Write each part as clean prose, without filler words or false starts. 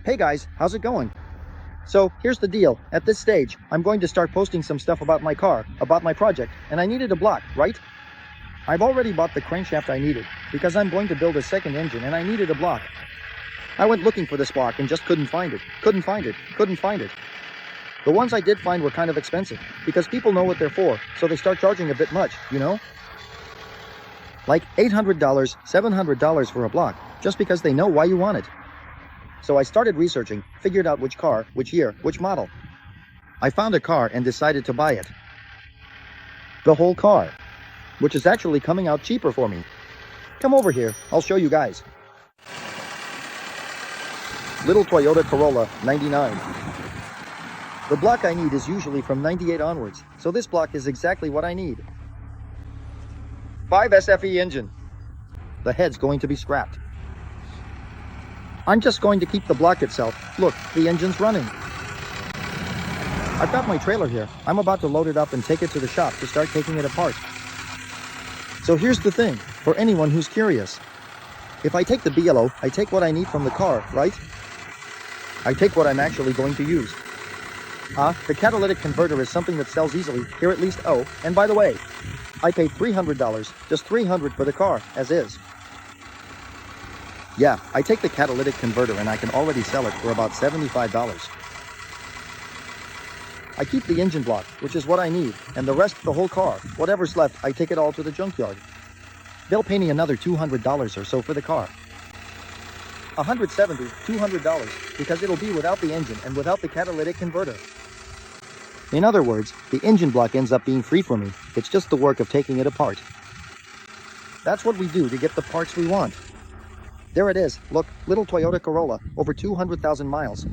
Hey guys, how's it going? So here's the deal. At this stage, I'm going to start posting some stuff about my car, about my project, and I needed a block, right? I've already bought the crankshaft I needed, because I'm going to build a second engine and I needed a block. I went looking for this block and just couldn't find it. Couldn't find it. The ones I did find were kind of expensive, because people know what they're for, so they start charging a bit much, you know? Like $800, $700 for a block, just because they know why you want it. So I started researching, figured out which car, which year, which model. I found a car and decided to buy it. The whole car, which is actually coming out cheaper for me. Come over here, I'll show you guys. Little Toyota Corolla, 99. The block I need is usually from 98 onwards, so this block is exactly what I need. 5 SFE engine. The head's going to be scrapped. I'm just going to keep the block itself. Look, the engine's running. I've got my trailer here. I'm about to load it up and take it to the shop to start taking it apart. So here's the thing, for anyone who's curious. If I take the BLO, I take what I need from the car, right? I take what I'm actually going to use. The catalytic converter is something that sells easily, here at least. Oh, and by the way, I paid $300, just $300 for the car, as is. Yeah, I take the catalytic converter and I can already sell it for about $75. I keep the engine block, which is what I need, and the rest, the whole car, whatever's left, I take it all to the junkyard. They'll pay me another $200 or so for the car. $170, $200, because it'll be without the engine and without the catalytic converter. In other words, the engine block ends up being free for me. It's just the work of taking it apart. That's what we do to get the parts we want. There it is. Look, little Toyota Corolla, over 200,000 miles.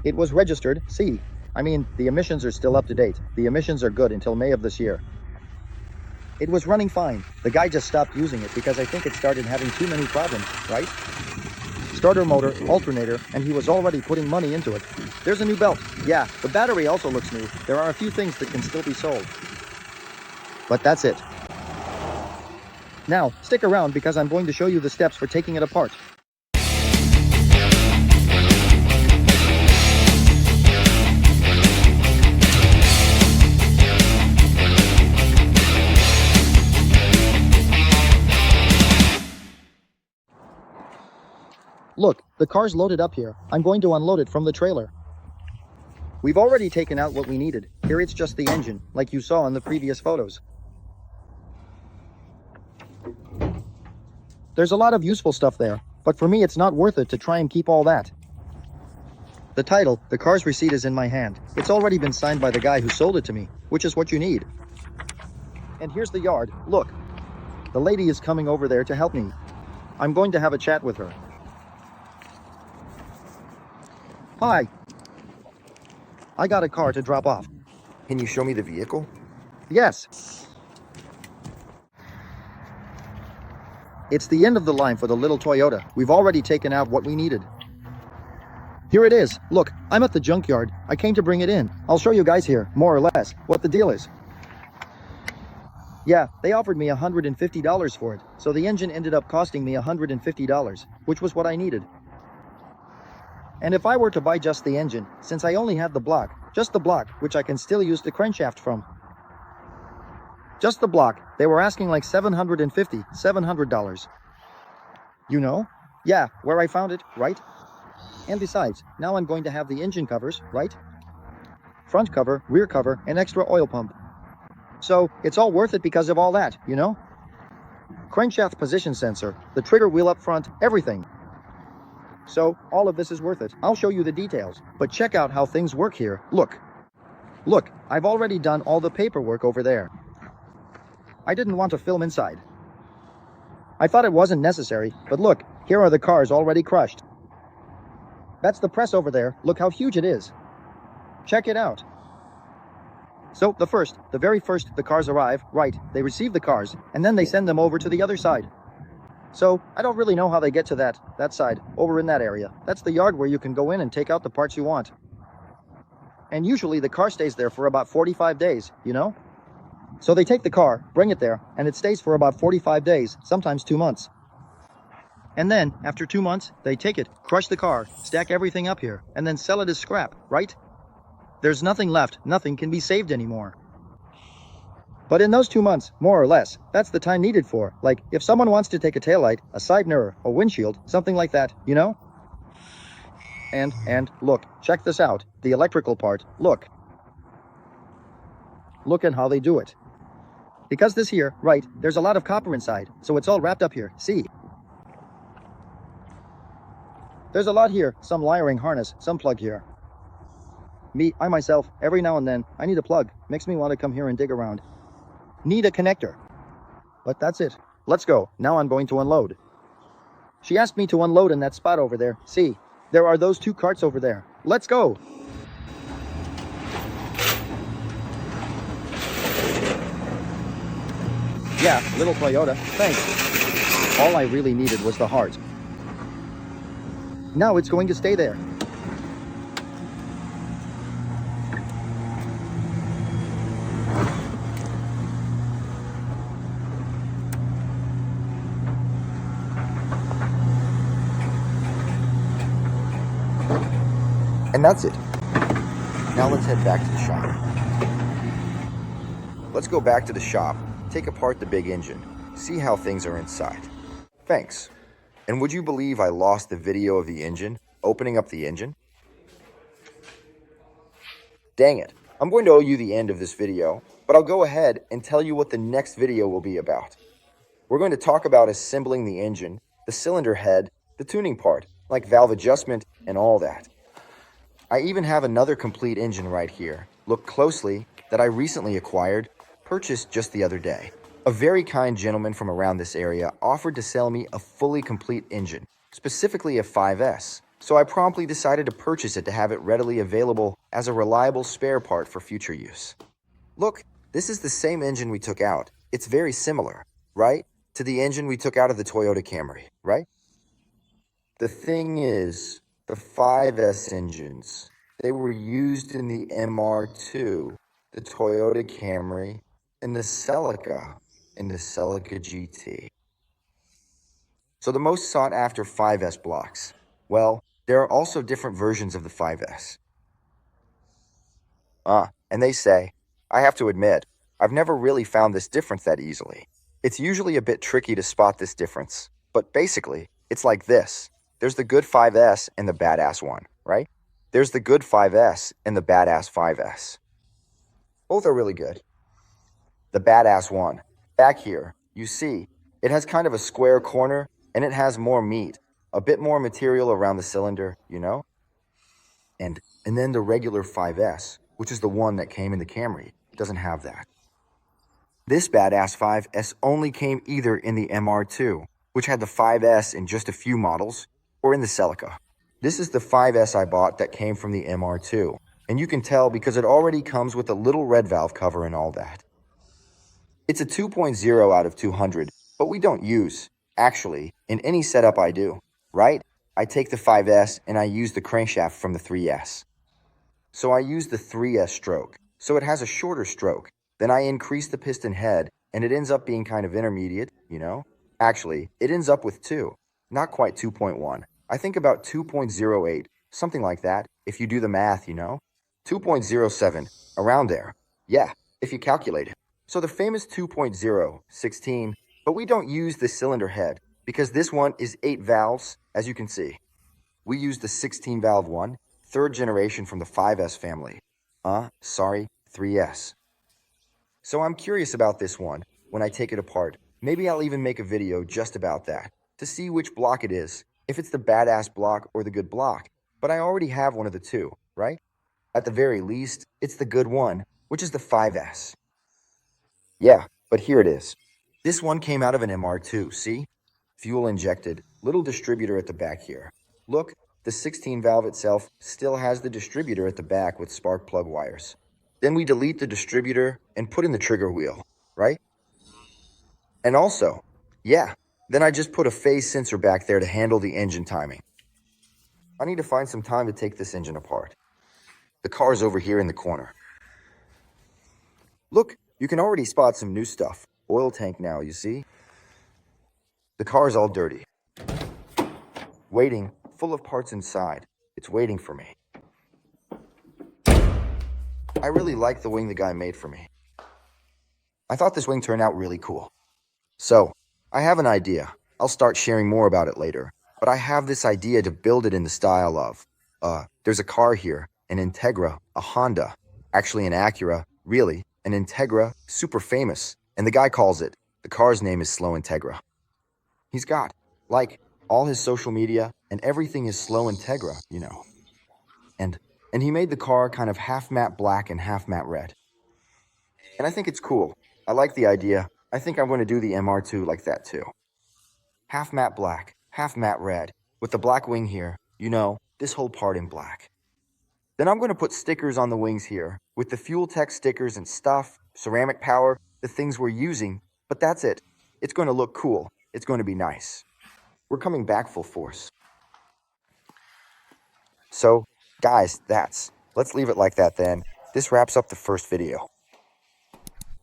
It was registered C. I mean, the emissions are still up to date. The emissions are good until May of this year. It was running fine. The guy just stopped using it because I think it started having too many problems, right? Starter motor, alternator, and he was already putting money into it. There's a new belt. Yeah, the battery also looks new. There are a few things that can still be sold. But that's it. Now, stick around because I'm going to show you the steps for taking it apart. Look, the car's loaded up here. I'm going to unload it from the trailer. We've already taken out what we needed. Here it's just the engine, like you saw in the previous photos. There's a lot of useful stuff there, but for me it's not worth it to try and keep all that. The title, the car's receipt, is in my hand. It's already been signed by the guy who sold it to me, which is what you need. And here's the yard. Look, the lady is coming over there to help me. I'm going to have a chat with her. Hi. I got a car to drop off. Can you show me the vehicle? Yes. It's the end of the line for the little Toyota. We've already taken out what we needed. Here it is. Look, I'm at the junkyard. I came to bring it in. I'll show you guys here, more or less, what the deal is. Yeah, they offered me $150 for it, so the engine ended up costing me $150, which was what I needed. And if I were to buy just the engine, since I only had the block, just the block, which I can still use the crankshaft from. Just the block, they were asking like $700. You know? Yeah, where I found it, right? And besides, now I'm going to have the engine covers, right? Front cover, rear cover, and extra oil pump. So, it's all worth it because of all that, you know? Crankshaft position sensor, the trigger wheel up front, everything. So, all of this is worth it. I'll show you the details, but check out how things work here. Look. Look, I've already done all the paperwork over there. I didn't want to film inside. I thought it wasn't necessary, but look, here are the cars already crushed. That's the press over there. Look how huge it is. Check it out. So, the very first, the cars arrive, right, they receive the cars, and then they send them over to the other side. So, I don't really know how they get to that side, over in that area. That's the yard where you can go in and take out the parts you want. And usually the car stays there for about 45 days, you know? So they take the car, bring it there, and it stays for about 45 days, sometimes 2 months. And then, after 2 months, they take it, crush the car, stack everything up here, and then sell it as scrap, right? There's nothing left, nothing can be saved anymore. But in those 2 months, more or less, that's the time needed for, like, if someone wants to take a taillight, a side mirror, a windshield, something like that, you know? And, look, check this out, the electrical part, look. Look at how they do it. Because this here, right, there's a lot of copper inside, so it's all wrapped up here, see? There's a lot here, some wiring harness, some plug here. I myself, every now and then, I need a plug, makes me want to come here and dig around. Need a connector. But that's it. Let's go, now I'm going to unload. She asked me to unload in that spot over there, see? There are those 2 carts over there. Let's go! Yeah, little Toyota, thanks. All I really needed was the heart. Now it's going to stay there. And that's it. Now let's head back to the shop. Let's go back to the shop, take apart the big engine, see how things are inside. Thanks. And would you believe I lost the video of the engine, opening up the engine? Dang it. I'm going to owe you the end of this video, but I'll go ahead and tell you what the next video will be about. We're going to talk about assembling the engine, the cylinder head, the tuning part, like valve adjustment and all that. I even have another complete engine right here. Look closely, that I recently acquired, purchased just the other day. A very kind gentleman from around this area offered to sell me a fully complete engine, specifically a 5S. So I promptly decided to purchase it to have it readily available as a reliable spare part for future use. Look, this is the same engine we took out. It's very similar, right? To the engine we took out of the Toyota Camry, right? The thing is, the 5S engines, they were used in the MR2, the Toyota Camry, and the Celica, GT. So the most sought after 5S blocks, well, there are also different versions of the 5S. And they say, I have to admit, I've never really found this difference that easily. It's usually a bit tricky to spot this difference, but basically, it's like this. There's the good 5S and the badass one, right? There's the good 5S and the badass 5S. Both are really good. The badass one, back here, you see, it has kind of a square corner and it has more meat, a bit more material around the cylinder, you know? And then the regular 5S, which is the one that came in the Camry, doesn't have that. This badass 5S only came either in the MR2, which had the 5S in just a few models, or in the Celica. This is the 5S I bought that came from the MR2, and you can tell because it already comes with a little red valve cover and all that. It's a 2.0 out of 200, but we don't use, actually, in any setup I do, right? I take the 5S and I use the crankshaft from the 3S. So I use the 3S stroke, so it has a shorter stroke. Then I increase the piston head, and it ends up being kind of intermediate, you know? Actually, it ends up with 2, not quite 2.1. I think about 2.08, something like that, if you do the math, you know? 2.07, around there. Yeah, if you calculate it. So the famous 2.0, 16, but we don't use the cylinder head, because this one is 8 valves, as you can see. We use the 16 valve one, 3rd generation from the 5S family. 3S. So I'm curious about this one, when I take it apart. Maybe I'll even make a video just about that, to see which block it is, if it's the badass block or the good block. But I already have one of the two, right? At the very least, it's the good one, which is the 5S. Yeah, but here it is. This one came out of an MR2, see? Fuel injected, little distributor at the back here. Look, the 16 valve itself still has the distributor at the back with spark plug wires. Then we delete the distributor and put in the trigger wheel, right? And also, yeah, then I just put a phase sensor back there to handle the engine timing. I need to find some time to take this engine apart. The car's over here in the corner. Look, you can already spot some new stuff. Oil tank now, you see? The car's all dirty. waiting, full of parts inside. It's waiting for me. I really like the wing the guy made for me. I thought this wing turned out really cool. So, I have an idea. I'll start sharing more about it later. But I have this idea to build it in the style of, there's a car here, an Integra, a Honda, actually an Acura, really, an Integra, super famous, and the guy calls it, the car's name is Slow Integra. He's got, like, all his social media, and everything is Slow Integra, you know. And he made the car kind of half matte black and half matte red. And I think it's cool. I like the idea. I think I'm going to do the MR2 like that too. Half matte black, half matte red, with the black wing here, you know, this whole part in black. Then I'm going to put stickers on the wings here, with the fuel tech stickers and stuff, ceramic power, the things we're using, but that's it. It's going to look cool. It's going to be nice. We're coming back full force. So, guys, let's leave it like that then. This wraps up the first video.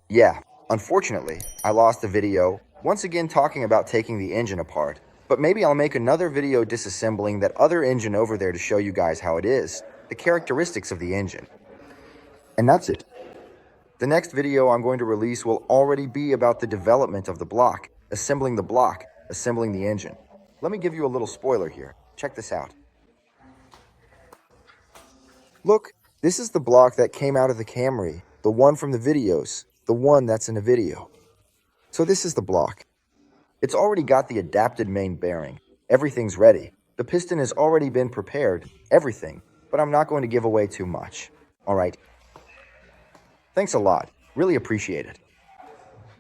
Yeah, unfortunately, I lost the video, once again talking about taking the engine apart, but maybe I'll make another video disassembling that other engine over there to show you guys how it is, the characteristics of the engine. And that's it. The next video I'm going to release will already be about the development of the block, assembling the engine. Let me give you a little spoiler here. Check this out. Look, this is the block that came out of the Camry, the one from the videos, the one that's in a video. So this is the block. It's already got the adapted main bearing. Everything's ready. The piston has already been prepared, everything, but I'm not going to give away too much. All right. Thanks a lot. Really appreciate it.